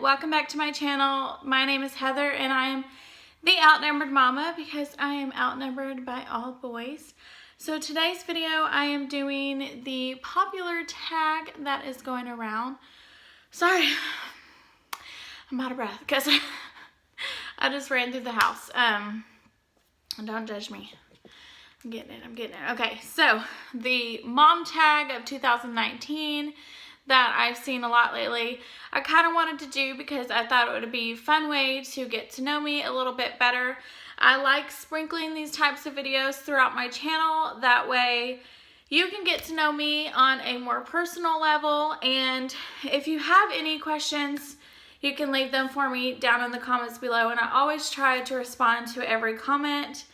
welcome back to my channel. My name is Heather and I am the outnumbered mama because I am outnumbered by all boys. So today's video I am doing the popular tag that is going around. Sorry, I'm out of breath because I just ran through the house. Don't judge me. I'm getting it. Okay, so the mom tag of 2019 that I've seen a lot lately, I kind of wanted to do because I thought it would be a fun way to get to know me a little bit better. I like sprinkling these types of videos throughout my channel. That way you can get to know me on a more personal level. And if you have any questions, you can leave them for me down in the comments below. And I always try to respond to every comment.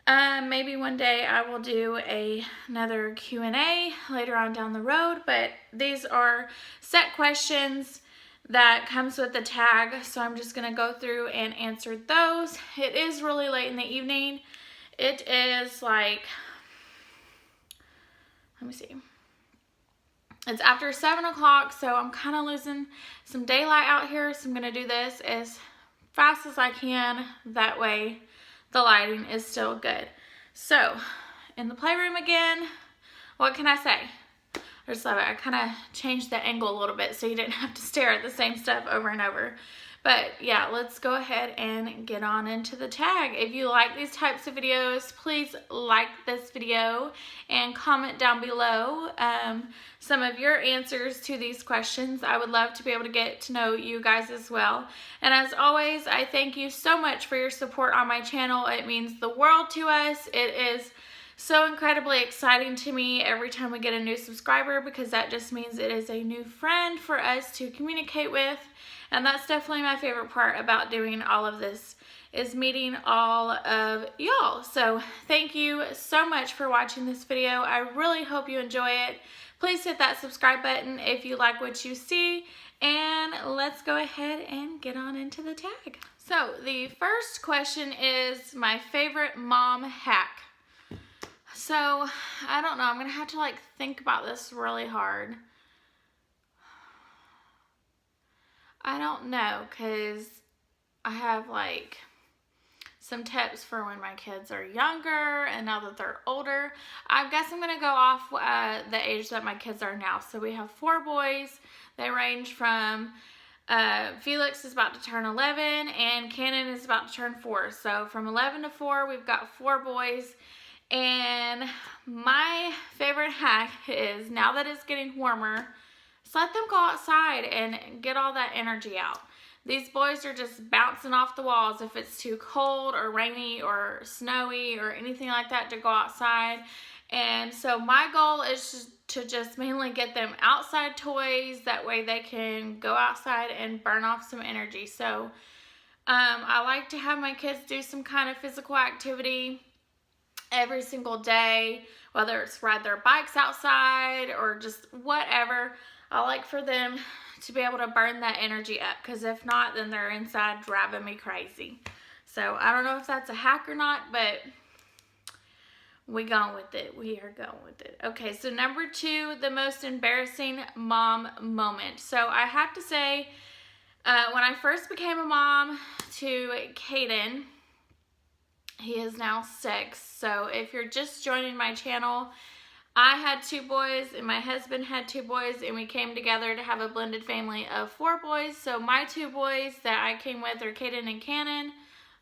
Maybe one day I will do another Q&A later on down the road, but these are set questions that comes with the tag, so I'm just going to go through and answer those. It is really late in the evening. It is like, let me see. It's after 7 o'clock, so I'm kind of losing some daylight out here, so I'm going to do this as fast as I can. That way the lighting is still good. So, in the playroom again, what can I say? I just love it. I kind of changed the angle a little bit so you didn't have to stare at the same stuff over and over. But yeah, let's go ahead and get on into the tag. If you like these types of videos, please like this video and comment down below some of your answers to these questions. I would love to be able to get to know you guys as well. And as always, I thank you so much for your support on my channel. It means the world to us. It is so incredibly exciting to me every time we get a new subscriber, because that just means it is a new friend for us to communicate with. And that's definitely my favorite part about doing all of this, is meeting all of y'all. So thank you so much for watching this video. I really hope you enjoy it. Please hit that subscribe button if you like what you see. And let's go ahead and get on into the tag. So the first question is my favorite mom hack. So I don't know, I'm gonna have to think about this really hard. I don't know, because I have some tips for when my kids are younger and now that they're older. I guess I'm going to go off the age that my kids are now. So we have 4 boys. They range from, Felix is about to turn 11 and Kannon is about to turn 4. So from 11 to 4, we've got 4 boys. And my favorite hack is, now that it's getting warmer, just let them go outside and get all that energy out. These boys are just bouncing off the walls if it's too cold or rainy or snowy or anything like that to go outside. And so my goal is to just mainly get them outside toys. That way they can go outside and burn off some energy. So I like to have my kids do some kind of physical activity every single day, whether it's ride their bikes outside or just whatever. I like for them to be able to burn that energy up, because if not, then they're inside driving me crazy. So I don't know if that's a hack or not, but we going with it. We are going with it. Okay, so number 2, the most embarrassing mom moment. So I have to say, when I first became a mom to Kaden, he is now 6. So if you're just joining my channel, I had 2 boys and my husband had 2 boys, and we came together to have a blended family of 4 boys. So my 2 boys that I came with are Kaden and Kannon.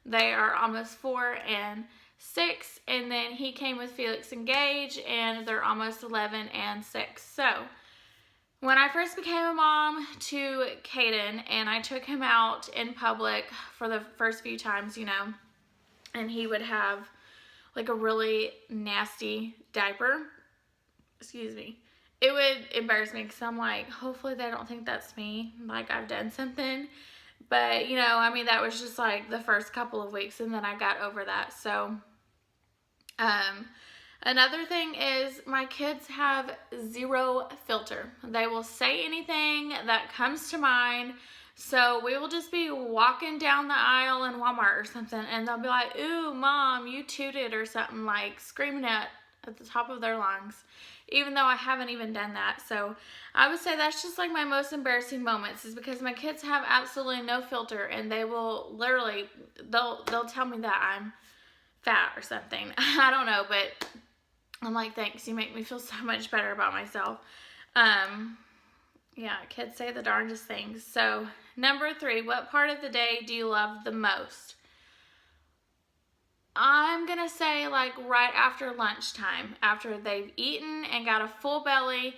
They are almost 4 and 6. And then he came with Felix and Gage, and they're almost 11 and 6. So when I first became a mom to Kaden and I took him out in public for the first few times, and he would have a really nasty diaper. Excuse me. It would embarrass me because I'm like, hopefully they don't think that's me, like I've done something. But, that was just the first couple of weeks, and then I got over that. So, another thing is my kids have 0 filter. They will say anything that comes to mind. So we will just be walking down the aisle in Walmart or something, and they'll be like, "Ooh, Mom, you tooted," or something, screaming at the top of their lungs. even though I haven't even done that. So I would say that's just like my most embarrassing moments, is because my kids have absolutely no filter, and they will literally, they'll tell me that I'm fat or something. I don't know, but I'm like, thanks, you make me feel so much better about myself. Yeah, kids say the darndest things. So number 3, what part of the day do you love the most? I'm gonna say like right after lunchtime, after they've eaten and got a full belly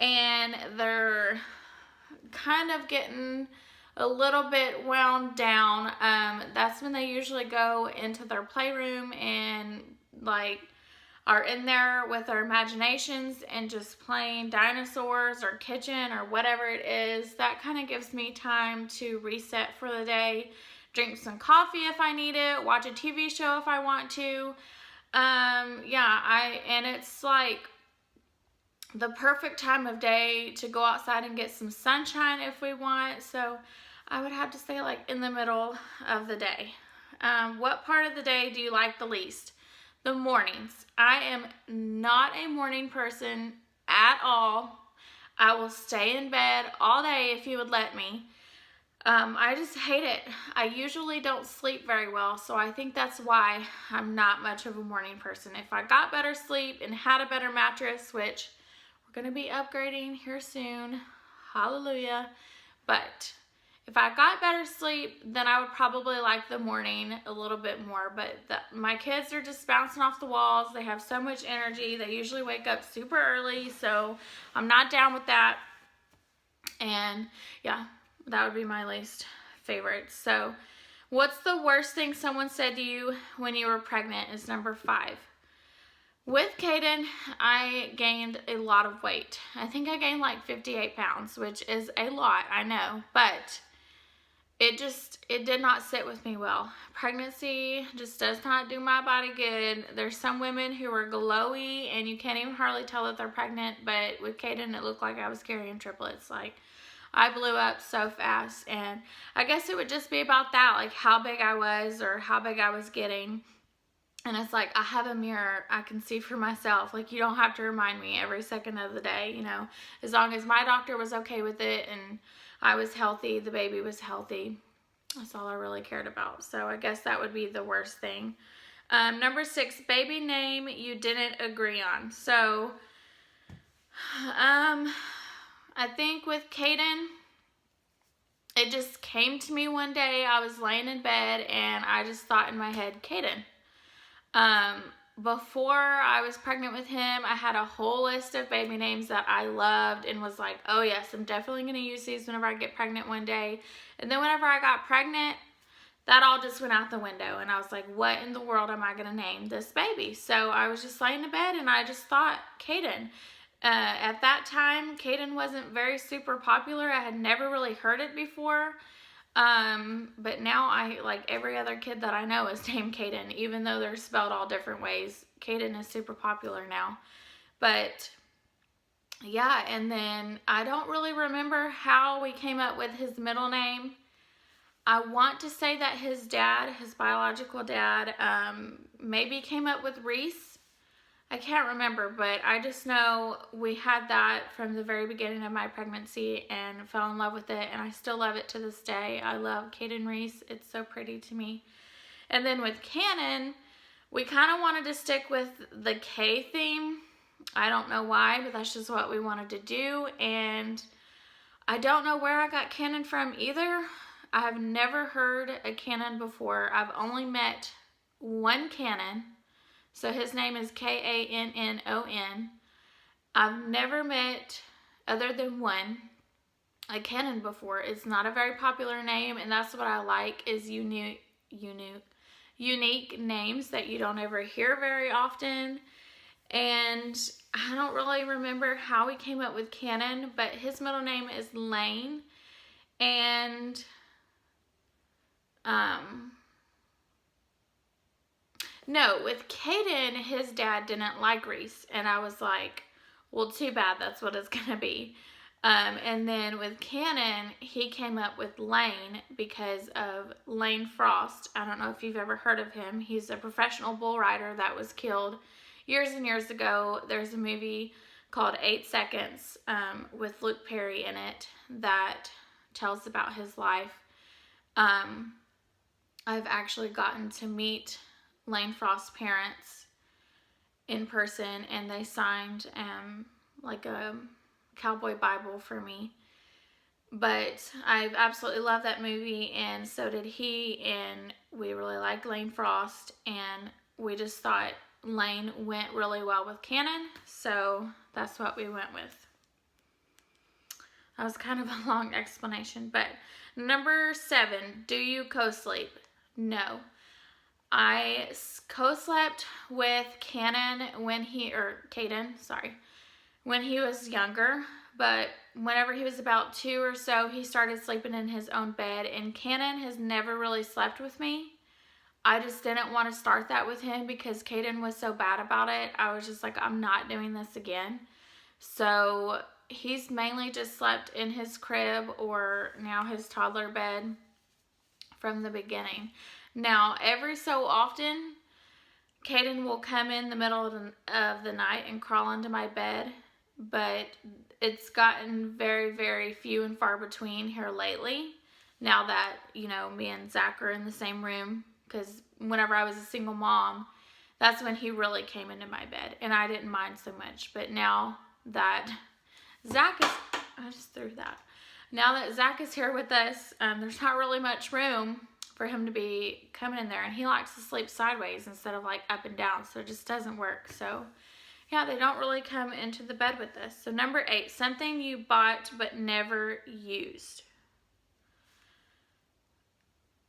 and they're kind of getting a little bit wound down. That's when they usually go into their playroom and like are in there with their imaginations and just playing dinosaurs or kitchen or whatever it is. That kind of gives me time to reset for the day, drink some coffee if I need it, watch a TV show if I want to. And it's like the perfect time of day to go outside and get some sunshine if we want. So I would have to say like in the middle of the day. What part of the day do you like the least? The mornings. I am not a morning person at all. I will stay in bed all day if you would let me. I just hate it. I usually don't sleep very well, so I think that's why I'm not much of a morning person. If I got better sleep and had a better mattress, which we're going to be upgrading here soon, hallelujah, but if I got better sleep, then I would probably like the morning a little bit more. But my kids are just bouncing off the walls. They have so much energy. They usually wake up super early, so I'm not down with that. And yeah, that would be my least favorite. So what's the worst thing someone said to you when you were pregnant is number 5. With Kaden, I gained a lot of weight. I think I gained like 58 pounds, which is a lot, I know, but it did not sit with me well. Pregnancy just does not do my body good. There's some women who are glowy and you can't even hardly tell that they're pregnant, but with Kaden, it looked like I was carrying triplets. Like, I blew up so fast, and I guess it would just be about that, like how big I was or how big I was getting. And it's like, I have a mirror, I can see for myself. Like, you don't have to remind me every second of the day, you know. As long as my doctor was okay with it and I was healthy, the baby was healthy. That's all I really cared about. So I guess that would be the worst thing. Number 6, baby name you didn't agree on. So, I think with Kaden, it just came to me one day. I was laying in bed and I just thought in my head, Kaden. Before I was pregnant with him, I had a whole list of baby names that I loved and was like, oh yes, I'm definitely going to use these whenever I get pregnant one day. And then whenever I got pregnant, that all just went out the window. And I was like, what in the world am I going to name this baby? So I was just laying in bed and I just thought, Kaden. At that time, Kaden wasn't very super popular. I had never really heard it before. But now like every other kid that I know is named Kaden, even though they're spelled all different ways. Kaden is super popular now. But yeah, and then I don't really remember how we came up with his middle name. I want to say that his dad, his biological dad, maybe came up with Reese. I can't remember, but I just know we had that from the very beginning of my pregnancy and fell in love with it, and I still love it to this day. I love Kaden Reese. It's so pretty to me. And then with Kannon, we kind of wanted to stick with the K theme. I don't know why, but that's just what we wanted to do, and I don't know where I got Kannon from either. I have never heard a Kannon before. I've only met one Kannon. So his name is Kannon. I've never met, other than one, a Kannon before. It's not a very popular name, and that's what I like, is unique names that you don't ever hear very often. And I don't really remember how we came up with Kannon, but his middle name is Lane. And no, with Kaden, his dad didn't like Reese, and I was like, well, too bad, that's what it's gonna be. And then with Kannon, he came up with Lane because of Lane Frost. I don't know if you've ever heard of him. He's a professional bull rider that was killed years and years ago. There's a movie called 8 Seconds with Luke Perry in it that tells about his life. I've actually gotten to meet Lane Frost's parents in person, and they signed like a cowboy Bible for me. But I absolutely love that movie, and so did he, and we really like Lane Frost, and we just thought Lane went really well with Kannon, so that's what we went with. That was kind of a long explanation, but number 7, do you co-sleep? No. I co-slept with Kaden when he was younger, but whenever he was about 2 or so, he started sleeping in his own bed, and Kannon has never really slept with me. I just didn't want to start that with him because Kaden was so bad about it. I was just like, I'm not doing this again. So he's mainly just slept in his crib or now his toddler bed from the beginning. Now, every so often, Kaden will come in the middle of the night and crawl into my bed, but it's gotten very, very few and far between here lately. Now that, me and Zach are in the same room, because whenever I was a single mom, that's when he really came into my bed, and I didn't mind so much. But now that Zach is, Now that Zach is here with us, there's not really much room for him to be coming in there, and he likes to sleep sideways instead of like up and down, so it just doesn't work. So yeah, they don't really come into the bed with us. So number 8, something you bought but never used.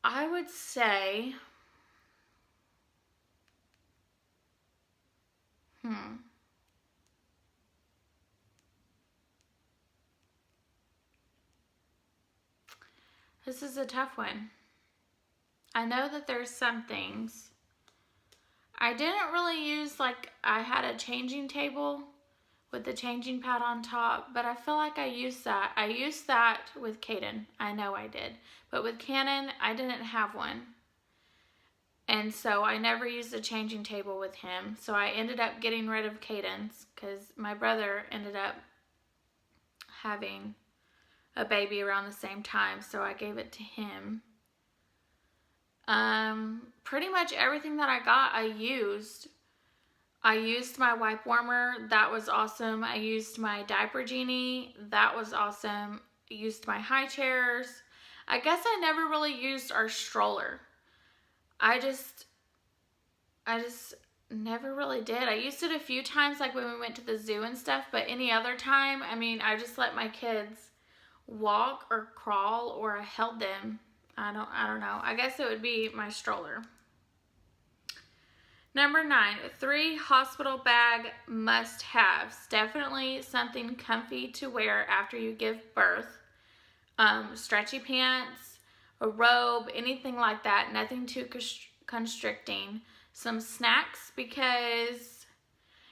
I would say, this is a tough one. I know that there's some things. I didn't really use, I had a changing table with the changing pad on top, but I feel like I used that. I used that with Kaden. I know I did. But with Kannon, I didn't have one. And so I never used a changing table with him. So I ended up getting rid of Kaden's because my brother ended up having a baby around the same time. So I gave it to him. Pretty much everything that I got, I used. I used my wipe warmer. That was awesome. I used my diaper genie. That was awesome. I used my high chairs. I guess I never really used our stroller. I just never really did. I used it a few times, like when we went to the zoo and stuff, but any other time, I just let my kids walk or crawl, or I held them. I don't know. I guess it would be my stroller. Number 9, 3 hospital bag must-haves. Definitely something comfy to wear after you give birth. Stretchy pants, a robe, anything like that. Nothing too constricting. Some snacks, because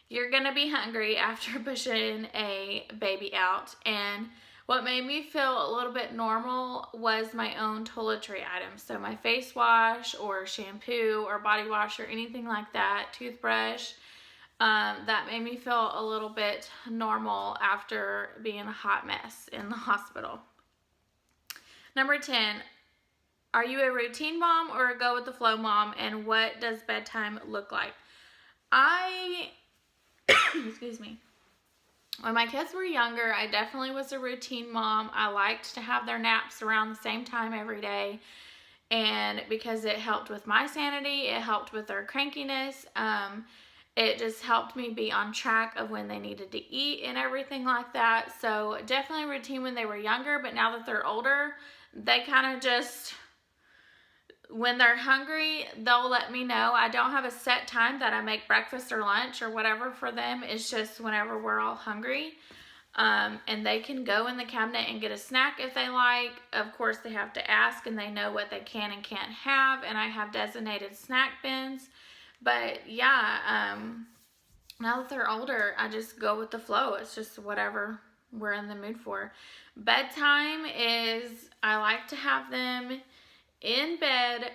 you're going to be hungry after pushing a baby out. And what made me feel a little bit normal was my own toiletry items. So my face wash or shampoo or body wash or anything like that, toothbrush, that made me feel a little bit normal after being a hot mess in the hospital. Number 10, are you a routine mom or a go with the flow mom, and what does bedtime look like? Excuse me. When my kids were younger, I definitely was a routine mom. I liked to have their naps around the same time every day, and because it helped with my sanity, it helped with their crankiness. It just helped me be on track of when they needed to eat and everything like that. So definitely routine when they were younger, but now that they're older, they kind of just, when they're hungry, they'll let me know. I don't have a set time that I make breakfast or lunch or whatever for them. It's just whenever we're all hungry. And they can go in the cabinet and get a snack if they like. Of course, they have to ask, and they know what they can and can't have. And I have designated snack bins. But yeah, now that they're older, I just go with the flow. It's just whatever we're in the mood for. Bedtime is, I like to have them in bed,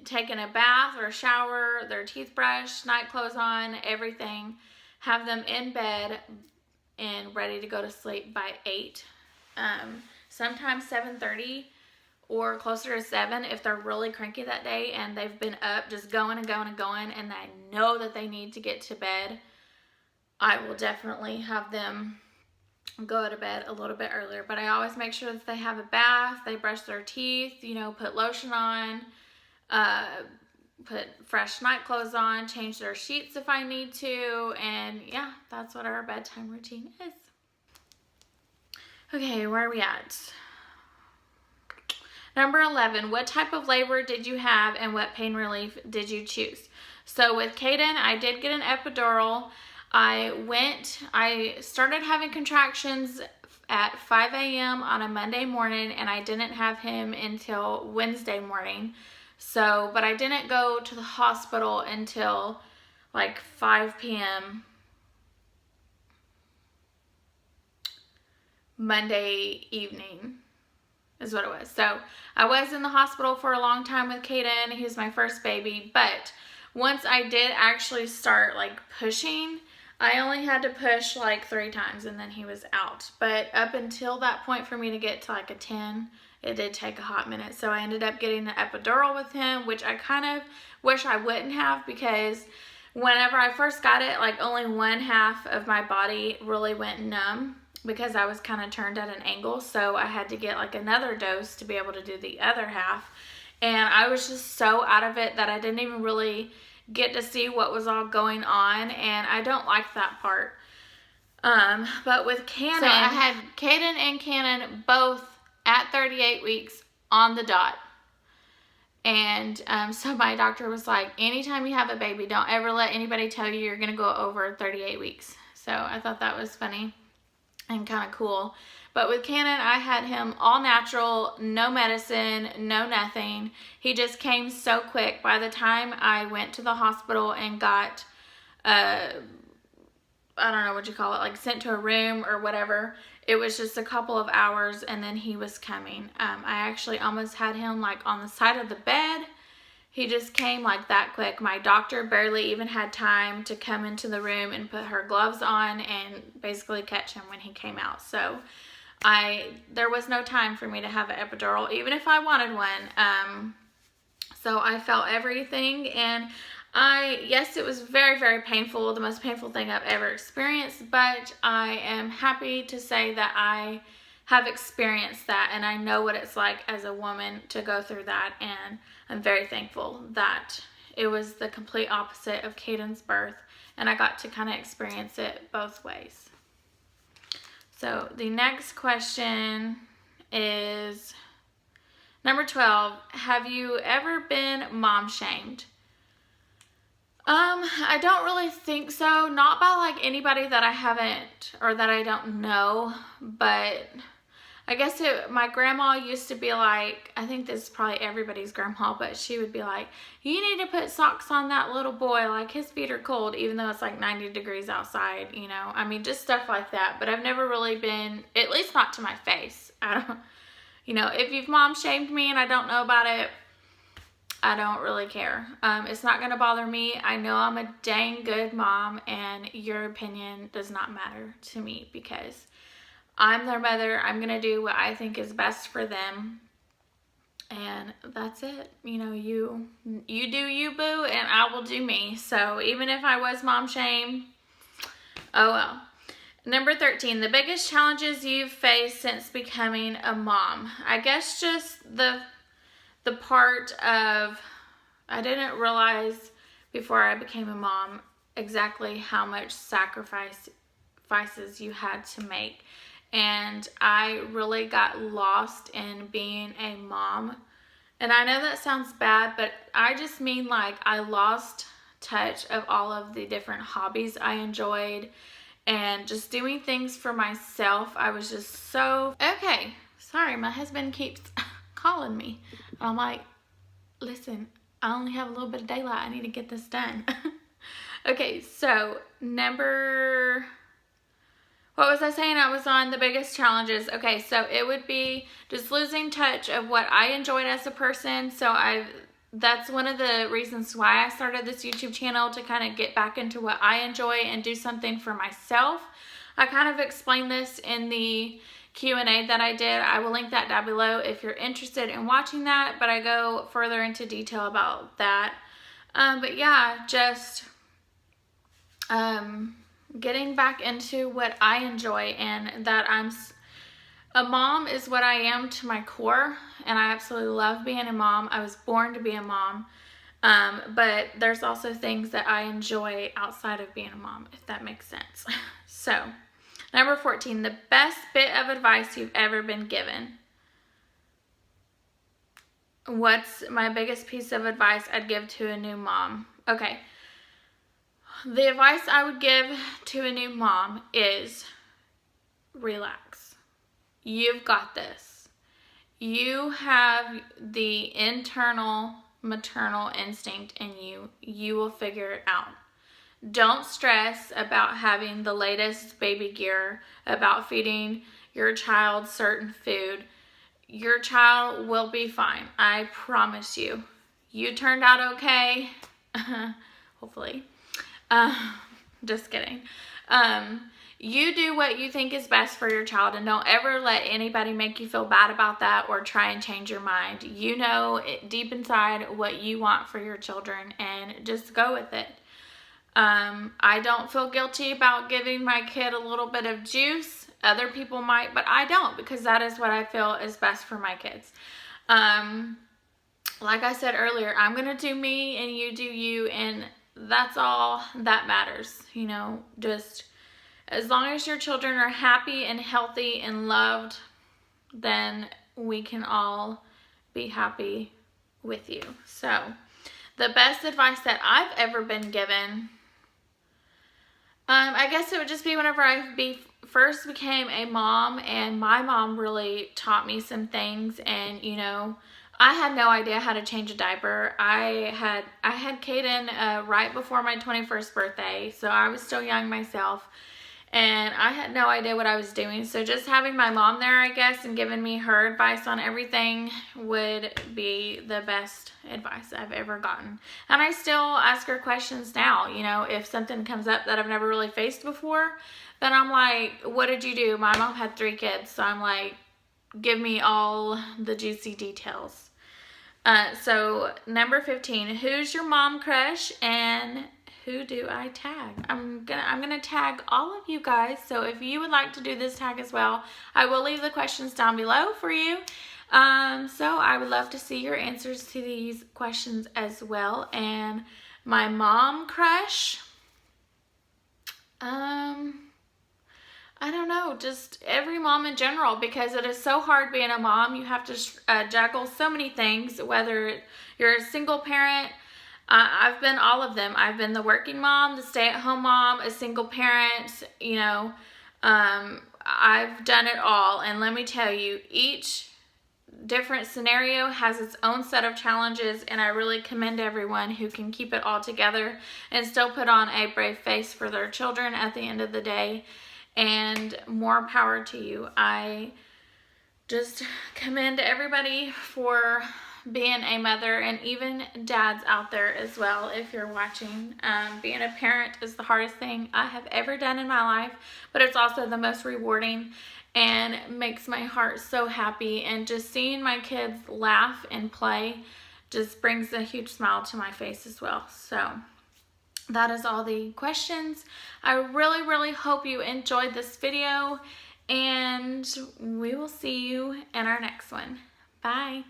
taken a bath or a shower, their teeth brushed, night clothes on, everything. Have them in bed and ready to go to sleep by 8. Sometimes 7:30 or closer to 7 if they're really cranky that day and they've been up just going and going and going and I know that they need to get to bed. I will definitely have them go to bed a little bit earlier, but I always make sure that they have a bath, they brush their teeth, you know, put lotion on, put fresh night clothes on, change their sheets if I need to, and yeah, that's what our bedtime routine is. Okay, where are we at? Number 11, what type of labor did you have and what pain relief did you choose? So with Kaden, I did get an epidural. I started having contractions at 5 a.m. on a Monday morning, and I didn't have him until Wednesday morning. So, but I didn't go to the hospital until like 5 p.m. Monday evening is what it was. So I was in the hospital for a long time with Kaden. He was my first baby, but once I did actually start like pushing, I only had to push like 3 times and then he was out. But up until that point for me to get to like a 10, it did take a hot minute. So I ended up getting the epidural with him, which I kind of wish I wouldn't have, because whenever I first got it, like only one half of my body really went numb because I was kind of turned at an angle. So I had to get like another dose to be able to do the other half. And I was just so out of it that I didn't even really get to see what was all going on, and I don't like that part. But with Kannon, so I had Kaden and Kannon both at 38 weeks on the dot. And so my doctor was like, anytime you have a baby, don't ever let anybody tell you you're going to go over 38 weeks. So I thought that was funny and kind of cool. But with Kannon, I had him all natural, no medicine, no nothing. He just came so quick. By the time I went to the hospital and got, I don't know what you call it, like sent to a room or whatever, it was just a couple of hours and then he was coming. I actually almost had him like on the side of the bed. He just came like that quick. My doctor barely even had time to come into the room and put her gloves on and basically catch him when he came out. So there was no time for me to have an epidural, even if I wanted one. So I felt everything, and yes, it was very, very painful, the most painful thing I've ever experienced, but I am happy to say that I have experienced that, and I know what it's like as a woman to go through that, and I'm very thankful that it was the complete opposite of Kaden's birth, and I got to kind of experience it both ways. So the next question is number 12. Have you ever been mom shamed? I don't really think so. Not by like anybody that I haven't or that I don't know, but I guess my grandma used to be like, I think this is probably everybody's grandma, but she would be like, you need to put socks on that little boy, like his feet are cold, even though it's like 90 degrees outside, you know. I mean, just stuff like that. But I've never really been, at least not to my face. I don't, you know, if you've mom shamed me and I don't know about it, I don't really care. It's not going to bother me. I know I'm a dang good mom, and your opinion does not matter to me because I'm their mother. I'm going to do what I think is best for them. And that's it. You know, you do you, boo, and I will do me. So even if I was mom shamed, oh well. Number 13, the biggest challenges you've faced since becoming a mom. I guess just the part of, I didn't realize before I became a mom exactly how much sacrifices you had to make. And I really got lost in being a mom. And I know that sounds bad, but I just mean like I lost touch of all of the different hobbies I enjoyed and just doing things for myself. I was just so, okay, sorry, my husband keeps calling me. I'm like, listen, I only have a little bit of daylight. I need to get this done. Okay, so what was I saying? I was on the biggest challenges. Okay, so it would be just losing touch of what I enjoyed as a person. So that's one of the reasons why I started this YouTube channel, to kind of get back into what I enjoy and do something for myself. I kind of explained this in the Q&A that I did. I will link that down below if you're interested in watching that, but I go further into detail about that. But yeah, just getting back into what I enjoy, and that a mom is what I am to my core, and I absolutely love being a mom. I was born to be a mom, but there's also things that I enjoy outside of being a mom, if that makes sense. So, number 14, the best bit of advice you've ever been given. What's my biggest piece of advice I'd give to a new mom? Okay. The advice I would give to a new mom is relax. You've got this. You have the internal maternal instinct in you. You will figure it out. Don't stress about having the latest baby gear, about feeding your child certain food. Your child will be fine. I promise you. You turned out okay. Hopefully. Just kidding. You do what you think is best for your child, and don't ever let anybody make you feel bad about that or try and change your mind. You know deep inside what you want for your children, and just go with it. I don't feel guilty about giving my kid a little bit of juice. Other people might, but I don't, because that is what I feel is best for my kids. Like I said earlier, I'm going to do me and you do you, and that's all that matters. You know, just as long as your children are happy and healthy and loved, then we can all be happy with you. So, the best advice that I've ever been given, I guess it would just be whenever I first became a mom, and my mom really taught me some things. And you know, I had no idea how to change a diaper. I had Kaden right before my 21st birthday, so I was still young myself, and I had no idea what I was doing. So just having my mom there, I guess, and giving me her advice on everything would be the best advice I've ever gotten. And I still ask her questions now. You know, if something comes up that I've never really faced before, then I'm like, what did you do? My mom had 3 kids, so I'm like, give me all the juicy details. So number 15, who's your mom crush and who do I tag? I'm gonna tag all of you guys. So if you would like to do this tag as well, I will leave the questions down below for you. So I would love to see your answers to these questions as well. And my mom crush, I don't know, just every mom in general, because it is so hard being a mom. You have to juggle so many things, whether you're a single parent. I've been all of them. I've been the working mom, the stay-at-home mom, a single parent, you know. I've done it all, and let me tell you, each different scenario has its own set of challenges, and I really commend everyone who can keep it all together and still put on a brave face for their children at the end of the day. And more power to you. I just commend everybody for being a mother, and even dads out there as well, if you're watching. Being a parent is the hardest thing I have ever done in my life, but it's also the most rewarding and makes my heart so happy. And just seeing my kids laugh and play just brings a huge smile to my face as well. So that is all the questions. I really hope you enjoyed this video, and we will see you in our next one. Bye.